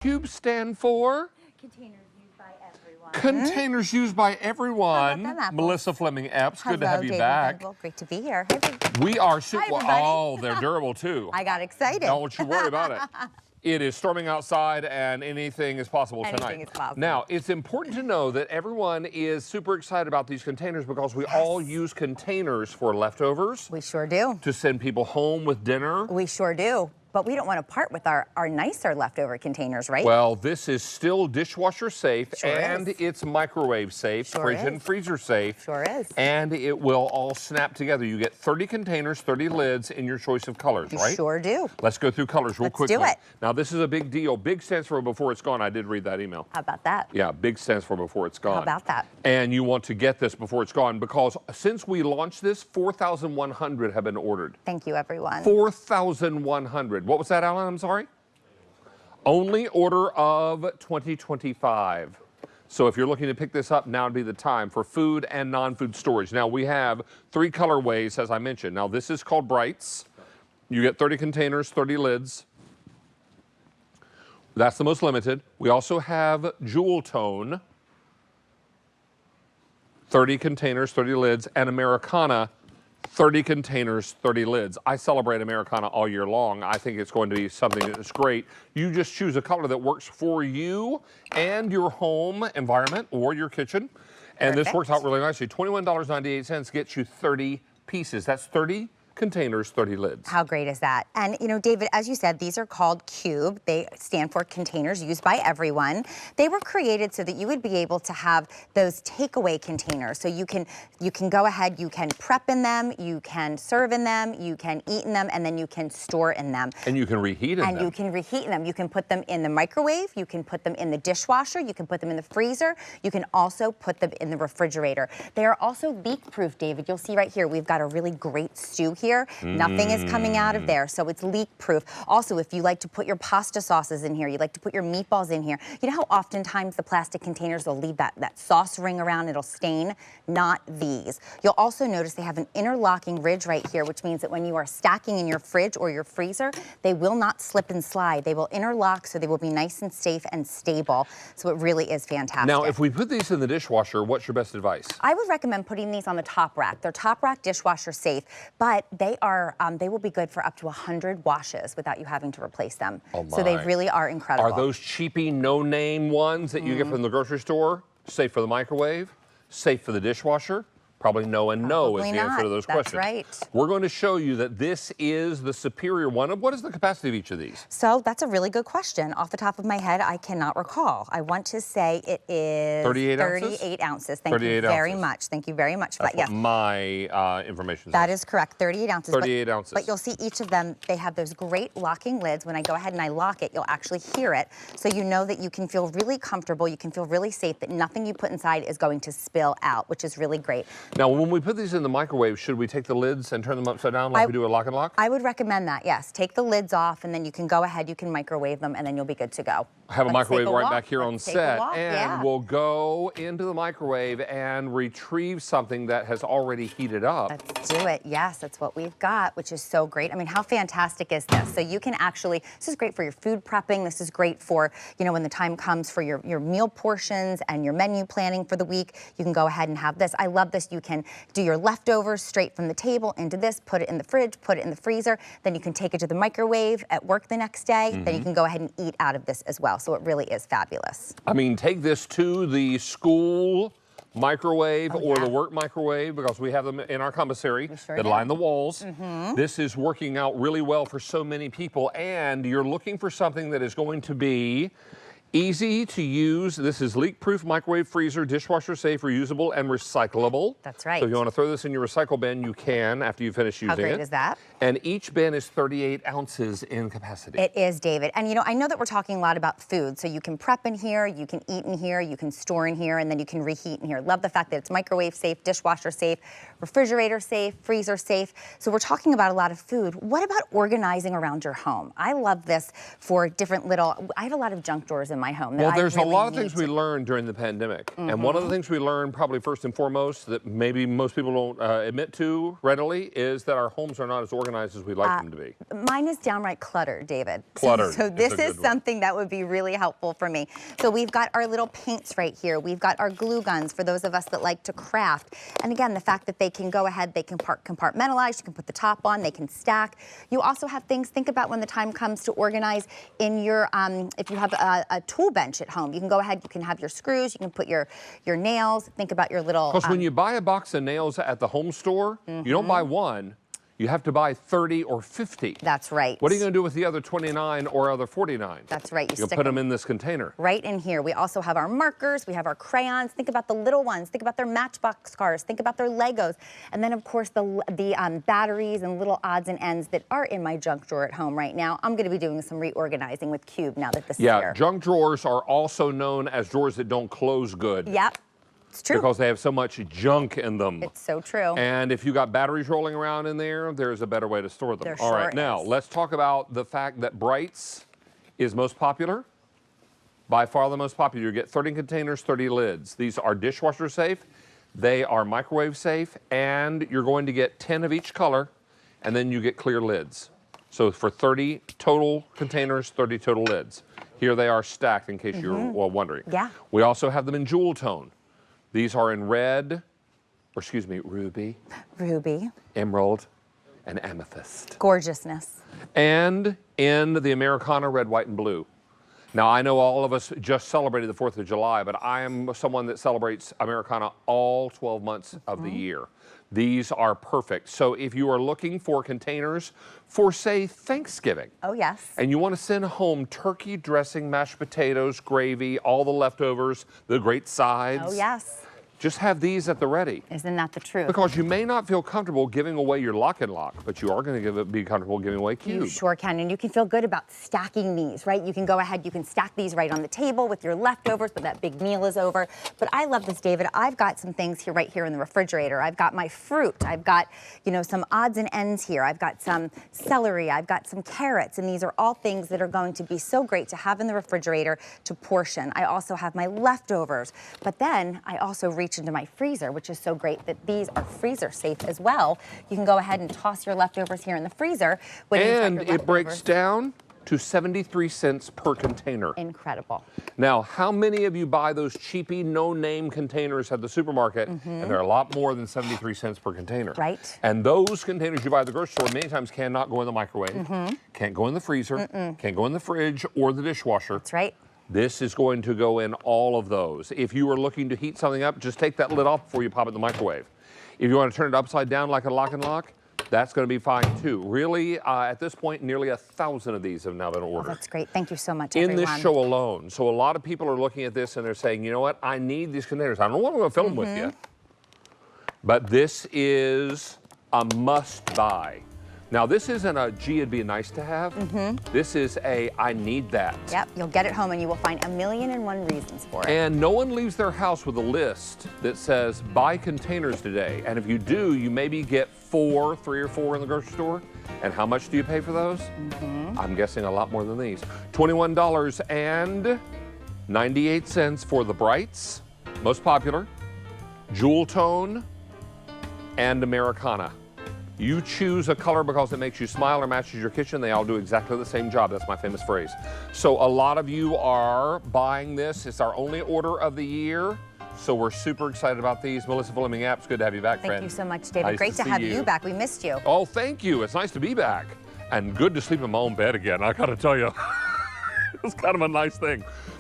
Cube stand for? Containers used by everyone. Containers used by everyone. How about them Melissa Fleming Epps, good to Hello, have you David back. Venable. Great to be here. Hi, We are super. everybody. Oh, they're durable too. I got excited. Don't you worry about it. It is storming outside and anything is possible tonight. Anything is possible. Now, it's important to know that everyone is super excited about these containers because we all use containers for leftovers. We sure do. To send people home with dinner. We sure do. But we don't want to part with our nicer leftover containers, right? Well, this is still dishwasher safe, Sure and is. it's microwave safe, Sure fridge is. and freezer safe. Sure is. And it will all snap together. You get 30 containers, 30 lids in your choice of colors, You right? sure do. Let's go through colors real Let's quickly. do it. Now, this is a big deal. Big stands for before it's gone. I did read that email. How about that? Yeah, big stands for before it's gone. How about that? And you want to get this before it's gone because since we launched this, 4,100 have been ordered. Thank you, everyone. 4,100. What was that, Alan? I'm sorry? Only order of 2025. So if you're looking to pick this up, now would be the time for food and non-food storage. Now we have 3 colorways, as I mentioned. Now this is called Brights. You get 30 containers, 30 lids. That's the most limited. We also have Jewel Tone. 30 containers, 30 lids, and Americana, 30 containers, 30 lids. I celebrate Americana all year long. I think it's going to be something that's great. You just choose a color that works for you and your home environment or your kitchen. And this works out really nicely. $21.98 gets you 30 pieces. That's 30 containers, 30 lids. How great is that? And you know, David, as you said, these are called Cube. They stand for containers used by everyone. They were created so that you would be able to have those takeaway containers. So you can go ahead, you can prep in them, you can serve in them, you can eat in them, and then you can store in them. And you can reheat in them. And you can reheat in them. You can put them in the microwave, you can put them in the dishwasher, you can put them in the freezer, you can also put them in the refrigerator. They are also leak-proof, David. You'll see right here, we've got a really great stew here. Nothing is coming out of there, so it's leak-proof. Also, if you like to put your pasta sauces in here, you like to put your meatballs in here, you know how oftentimes the plastic containers will leave that sauce ring around, it'll stain? Not these. You'll also notice they have an interlocking ridge right here, which means that when you are stacking in your fridge or your freezer, they will not slip and slide. They will interlock, so they will be nice and safe and stable. So it really is fantastic. Now, if we put these in the dishwasher, what's your best advice? I would recommend putting these on the top rack. They're top rack dishwasher safe, but they will be good for up to 100 washes without you having to replace them. Oh my. So they really are incredible. Are those cheapy, no-name ones that you get from the grocery store safe for the microwave, safe for the dishwasher? Probably no and no is the answer to those questions. That's right. We're going to show you that this is the superior one. What is the capacity of each of these? So that's a really good question. Off the top of my head, I cannot recall. I want to say it is 38 ounces? 38 ounces. Thank you very much. Thank you very much for that. Yes. My information That is correct. 38 ounces. 38 ounces. But you'll see each of them, they have those great locking lids. When I go ahead and I lock it, you'll actually hear it. So you know that you can feel really comfortable, you can feel really safe, that nothing you put inside is going to spill out, which is really great. Now, when we put these in the microwave, should we take the lids and turn them upside down like we do a lock and lock? I would recommend that, yes. Take the lids off, and then you can go ahead, you can microwave them, and then you'll be good to go. I have a microwave right back here on set, and yeah. we'll go into the microwave and retrieve something that has already heated up. Let's do it. Yes, that's what we've got, which is so great. I mean, how fantastic is this? So you can actually, this is great for your food prepping. This is great for, you know, when the time comes for your meal portions and your menu planning for the week, you can go ahead and have this. I love this. You can do your leftovers straight from the table into this, put it in the fridge, put it in the freezer, then you can take it to the microwave at work the next day, then you can go ahead and eat out of this as well. So it really is fabulous. I mean, take this to the school microwave or the work microwave, because we have them in our commissary that line the walls. This is working out really well for so many people, and you're looking for something that is going to be easy to use. This is leak-proof, microwave, freezer, dishwasher safe, reusable, and recyclable. That's right. So if you want to throw this in your recycle bin, you can after you finish using it. How great is that? And each bin is 38 ounces in capacity. It is, David. And you know, I know that we're talking a lot about food, so you can prep in here, you can eat in here, you can store in here, and then you can reheat in here. Love the fact that it's microwave safe, dishwasher safe, refrigerator safe, freezer safe. So we're talking about a lot of food. What about organizing around your home? I love this for different little, I have a lot of junk drawers in my home. That Well, I there's really a lot of need things we to- learned during the pandemic. And one of the things we learned probably first and foremost that maybe most people don't admit to readily is that our homes are not as organized as we'd like them to be. Mine is downright cluttered, David. Cluttered So is this a good is word. something that would be really helpful for me. So we've got our little paints right here. We've got our glue guns for those of us that like to craft. And again, the fact that they can go ahead, they can compartmentalize, you can put the top on, they can stack. You also have things, think about when the time comes to organize in your, if you have a tool bench at home, you can go ahead, you can have your screws, you can put your nails, think about your little... Because when you buy a box of nails at the home store, you don't buy one, you have to buy 30 or 50. That's right. What are you going to do with the other 29 or other 49? That's right. You can put them in this container. Right in here. We also have our markers, we have our crayons. Think about the little ones. Think about their Matchbox cars. Think about their Legos. And then, of course, the batteries and little odds and ends that are in my junk drawer at home right now. I'm going to be doing some reorganizing with Cube now that this is here. Yeah, junk drawers are also known as drawers that don't close good. Yep. It's true. Because they have so much junk in them. It's so true. And if you got batteries rolling around in there, there's a better way to store them. There All right, sure now is. let's talk about the fact that Brights is most popular. By far the most popular. You get 30 containers, 30 lids. These are dishwasher safe, they are microwave safe, and you're going to get 10 of each color, and then you get clear lids. So for 30 total containers, 30 total lids. Here they are stacked in case you're wondering. Yeah. We also have them in jewel tone. These are in red, or excuse me, ruby, emerald, and amethyst. Gorgeousness. And in the Americana red, white, and blue. Now, I know all of us just celebrated the 4th of July, but I am someone that celebrates Americana all 12 months of the year. These are perfect. So if you are looking for containers for, say, Thanksgiving, Oh, yes. and you want to send home turkey dressing, mashed potatoes, gravy, all the leftovers, the great sides. Oh, yes. Just have these at the ready. Isn't that the truth? Because you may not feel comfortable giving away your lock and lock, but you are going to be comfortable giving away Cube. You sure can, and you can feel good about stacking these, right? You can go ahead, you can stack these right on the table with your leftovers, but that big meal is over. But I love this, David. I've got some things here, right here in the refrigerator. I've got my fruit. I've got, you know, some odds and ends here. I've got some celery. I've got some carrots, and these are all things that are going to be so great to have in the refrigerator to portion. I also have my leftovers, but then I also reach into my freezer, which is so great that these are freezer safe as well. You can go ahead and toss your leftovers here in the freezer. And it breaks down to 73 cents per container. Incredible. Now, how many of you buy those cheapy, no-name containers at the supermarket, and they're a lot more than 73 cents per container? Right. And those containers you buy at the grocery store many times cannot go in the microwave, can't go in the freezer, can't go in the fridge or the dishwasher. That's right. This is going to go in all of those. If you are looking to heat something up, just take that lid off before you pop it in the microwave. If you want to turn it upside down like a lock and lock, that's going to be fine too. Really, at this point, nearly 1,000 of these have now been ordered. That's great. Thank you so much, In everyone. this show alone. So a lot of people are looking at this and they're saying, you know what, I need these containers. I don't know what I'm going to fill them with yet. But this is a must buy. Now, this isn't a, gee, it'd be nice to have. This is a, I need that. Yep, you'll get it home and you will find 1,000,001 reasons for it. And no one leaves their house with a list that says, buy containers today. And if you do, you maybe get 3 or 4 in the grocery store. And how much do you pay for those? I'm guessing a lot more than these. $21.98 for the Brights, most popular, Jewel Tone, and Americana. You choose a color because it makes you smile or matches your kitchen. They all do exactly the same job. That's my famous phrase. So a lot of you are buying this. It's our only order of the year. So we're super excited about these. Melissa Fleming Apps, good to have you back, friend. Thank you so much, David. Nice Great to see have you back. We missed you. Oh, thank you. It's nice to be back. And good to sleep in my own bed again, I gotta tell you. It's kind of a nice thing.